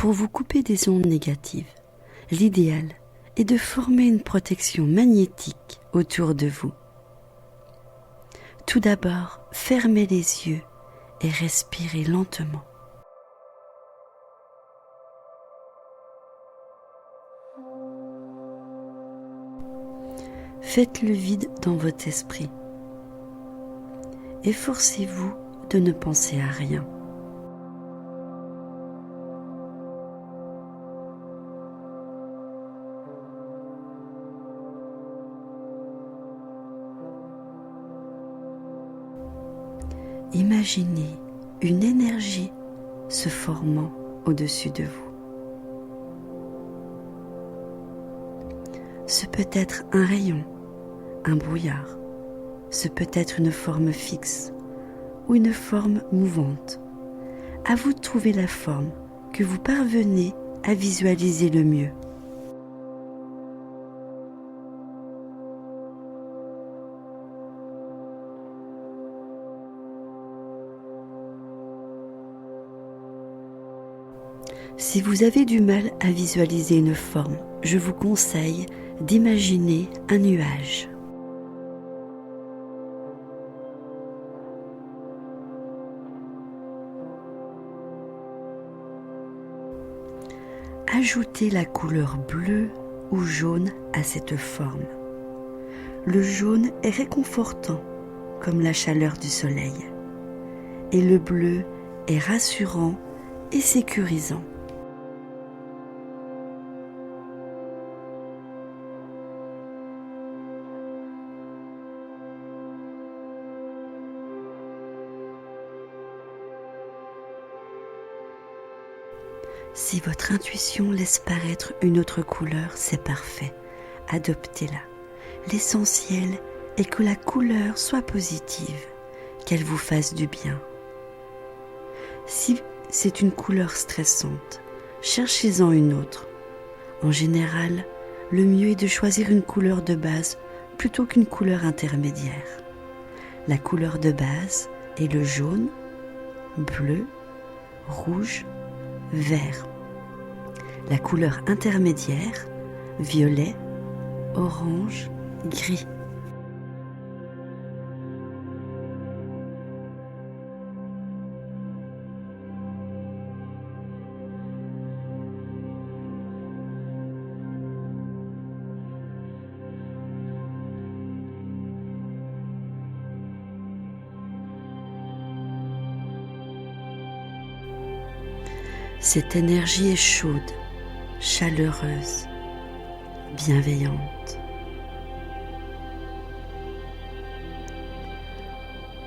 pour vous couper des ondes négatives. L'idéal est de former une protection magnétique autour de vous. Tout d'abord, fermez les yeux et respirez lentement. Faites le vide dans votre esprit. Efforcez-vous de ne penser à rien. Imaginez une énergie se formant au-dessus de vous. Ce peut être un rayon, un brouillard, ce peut être une forme fixe ou une forme mouvante. À vous de trouver la forme que vous parvenez à visualiser le mieux. Si vous avez du mal à visualiser une forme, je vous conseille d'imaginer un nuage. Ajoutez la couleur bleue ou jaune à cette forme. Le jaune est réconfortant, comme la chaleur du soleil, et le bleu est rassurant et sécurisant. Si votre intuition laisse paraître une autre couleur, c'est parfait. Adoptez-la. L'essentiel est que la couleur soit positive, qu'elle vous fasse du bien. Si c'est une couleur stressante, cherchez-en une autre. En général, le mieux est de choisir une couleur de base plutôt qu'une couleur intermédiaire. La couleur de base est le jaune, bleu, rouge, vert. La couleur intermédiaire, violet, orange, gris. Cette énergie est chaude, chaleureuse, bienveillante.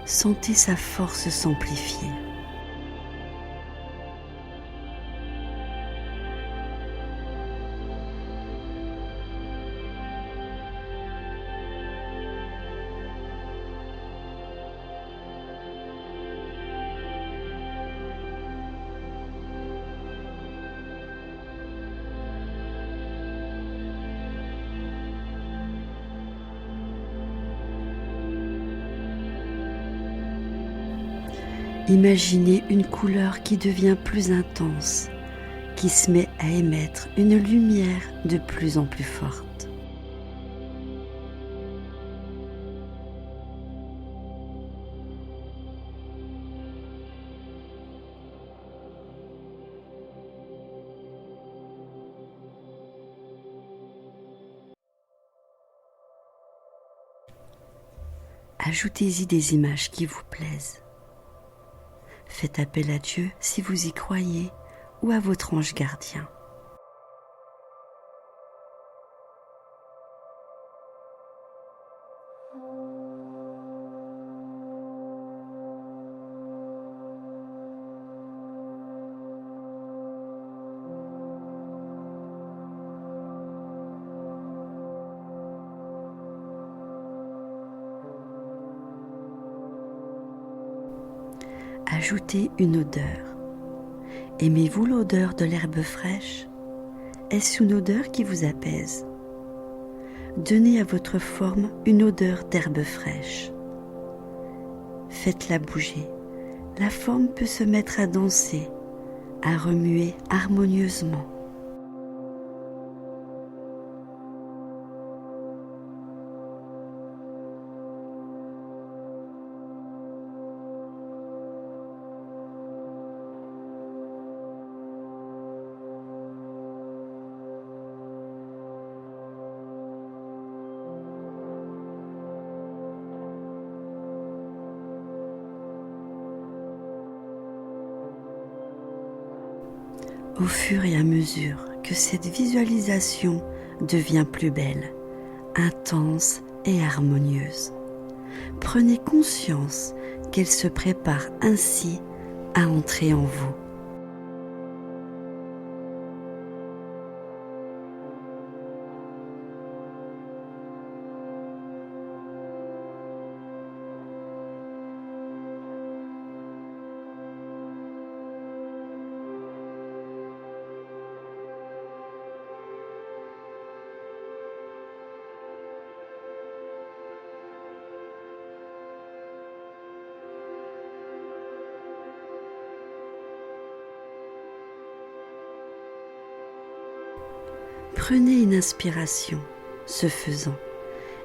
Sentez sa force s'amplifier. Imaginez une couleur qui devient plus intense, qui se met à émettre une lumière de plus en plus forte. Ajoutez-y des images qui vous plaisent. Faites appel à Dieu si vous y croyez ou à votre ange gardien. Ajoutez une odeur. Aimez-vous l'odeur de l'herbe fraîche? Est-ce une odeur qui vous apaise? Donnez à votre forme une odeur d'herbe fraîche. Faites-la bouger. La forme peut se mettre à danser, à remuer harmonieusement. Au fur et à mesure que cette visualisation devient plus belle, intense et harmonieuse, prenez conscience qu'elle se prépare ainsi à entrer en vous. Prenez une inspiration. Ce faisant,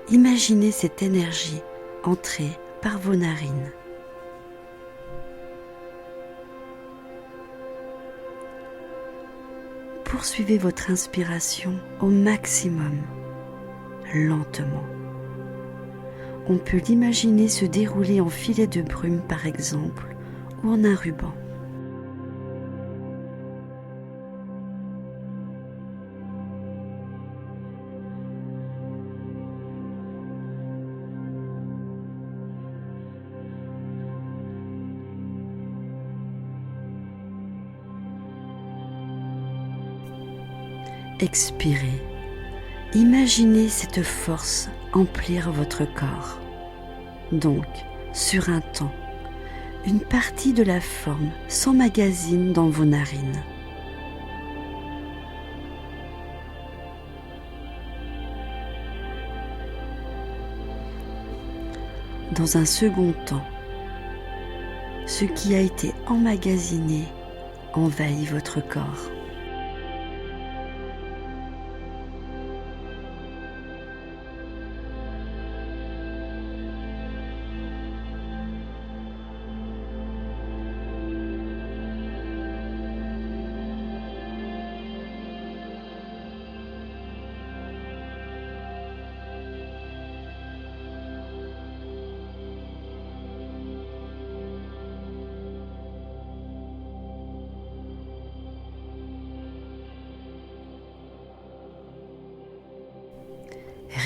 imaginez cette énergie entrer par vos narines. Poursuivez votre inspiration au maximum, lentement. On peut l'imaginer se dérouler en filet de brume par exemple, ou en un ruban. Expirez. Imaginez cette force emplir votre corps. Donc, sur un temps, une partie de la forme s'emmagasine dans vos narines. Dans un second temps, ce qui a été emmagasiné envahit votre corps.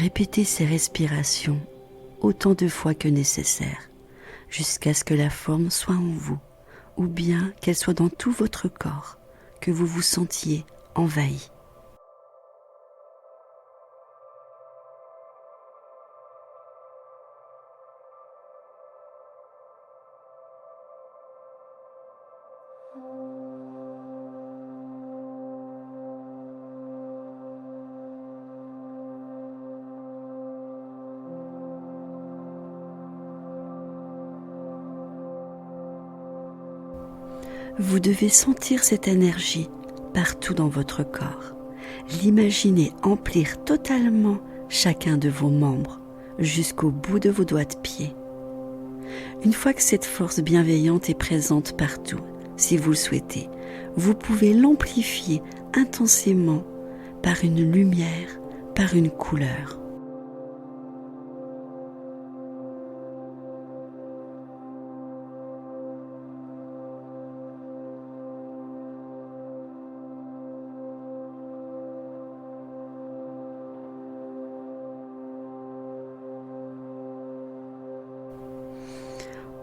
Répétez ces respirations autant de fois que nécessaire, jusqu'à ce que la forme soit en vous, ou bien qu'elle soit dans tout votre corps, que vous vous sentiez envahi. Vous devez sentir cette énergie partout dans votre corps. L'imaginer emplir totalement chacun de vos membres jusqu'au bout de vos doigts de pied. Une fois que cette force bienveillante est présente partout, si vous le souhaitez, vous pouvez l'amplifier intensément par une lumière, par une couleur.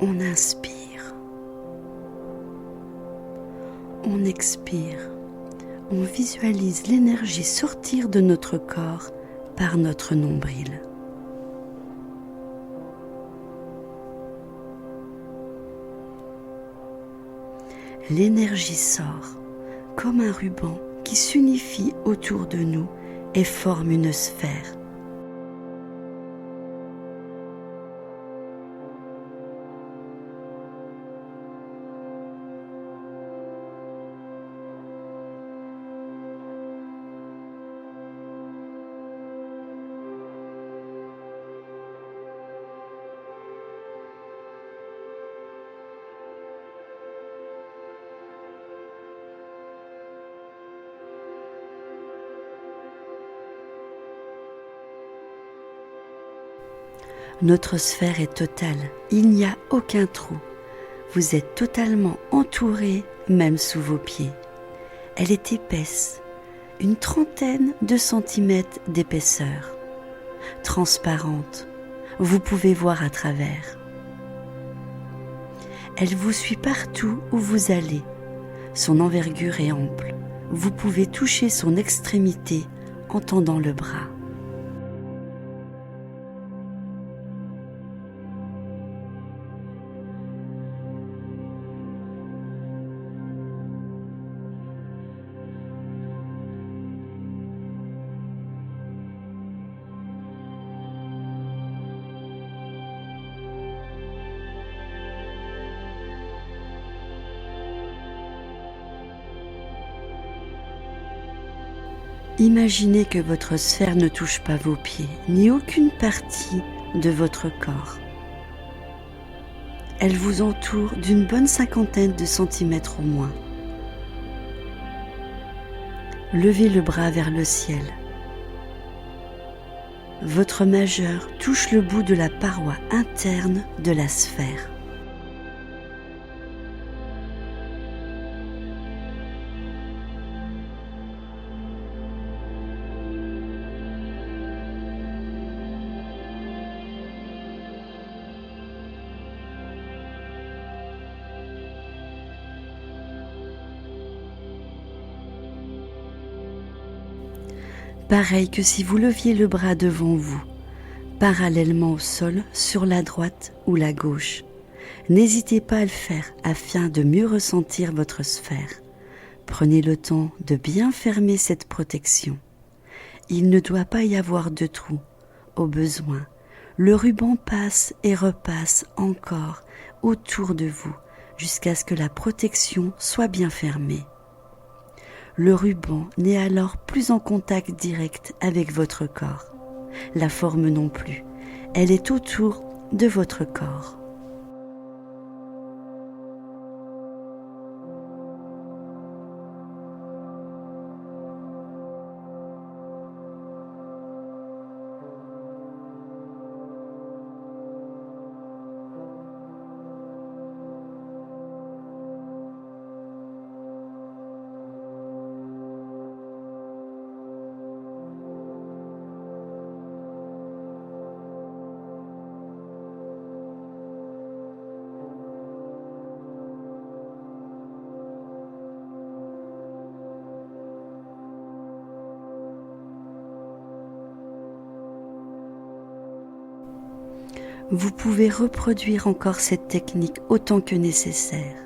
On inspire, on expire, on visualise l'énergie sortir de notre corps par notre nombril. L'énergie sort comme un ruban qui s'unifie autour de nous et forme une sphère. Notre sphère est totale, il n'y a aucun trou. Vous êtes totalement entouré, même sous vos pieds. Elle est épaisse, une trentaine de centimètres d'épaisseur. Transparente, vous pouvez voir à travers. Elle vous suit partout où vous allez. Son envergure est ample. Vous pouvez toucher son extrémité en tendant le bras. Imaginez que votre sphère ne touche pas vos pieds, ni aucune partie de votre corps. Elle vous entoure d'une bonne cinquantaine de centimètres au moins. Levez le bras vers le ciel. Votre majeur touche le bout de la paroi interne de la sphère. Pareil que si vous leviez le bras devant vous, parallèlement au sol, sur la droite ou la gauche. N'hésitez pas à le faire afin de mieux ressentir votre sphère. Prenez le temps de bien fermer cette protection. Il ne doit pas y avoir de trou. Au besoin, le ruban passe et repasse encore autour de vous jusqu'à ce que la protection soit bien fermée. Le ruban n'est alors plus en contact direct avec votre corps. La forme non plus. Elle est autour de votre corps. Vous pouvez reproduire encore cette technique autant que nécessaire.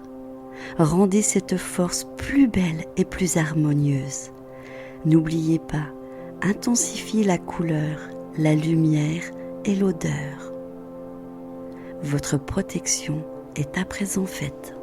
Rendez cette force plus belle et plus harmonieuse. N'oubliez pas, intensifiez la couleur, la lumière et l'odeur. Votre protection est à présent faite.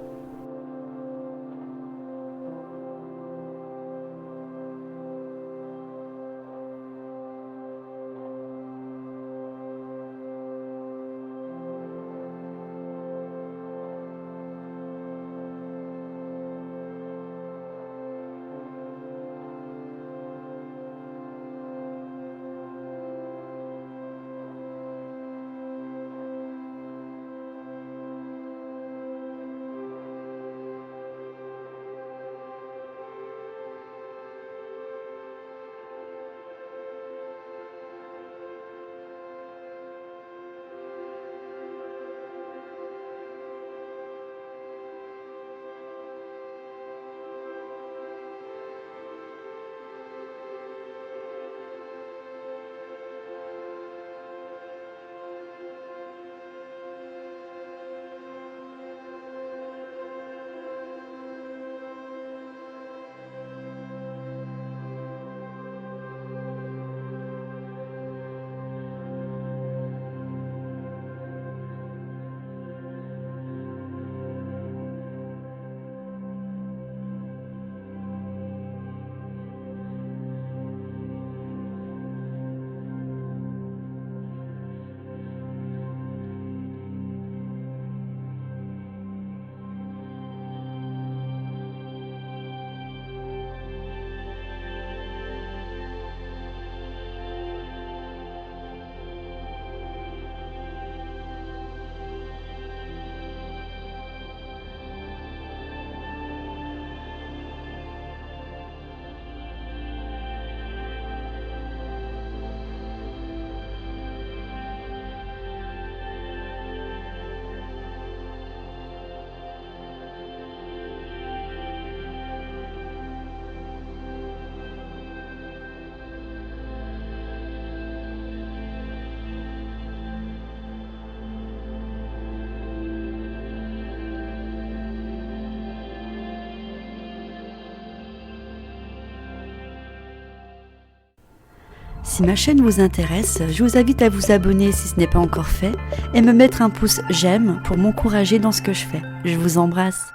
Si ma chaîne vous intéresse, je vous invite à vous abonner si ce n'est pas encore fait et me mettre un pouce j'aime pour m'encourager dans ce que je fais. Je vous embrasse.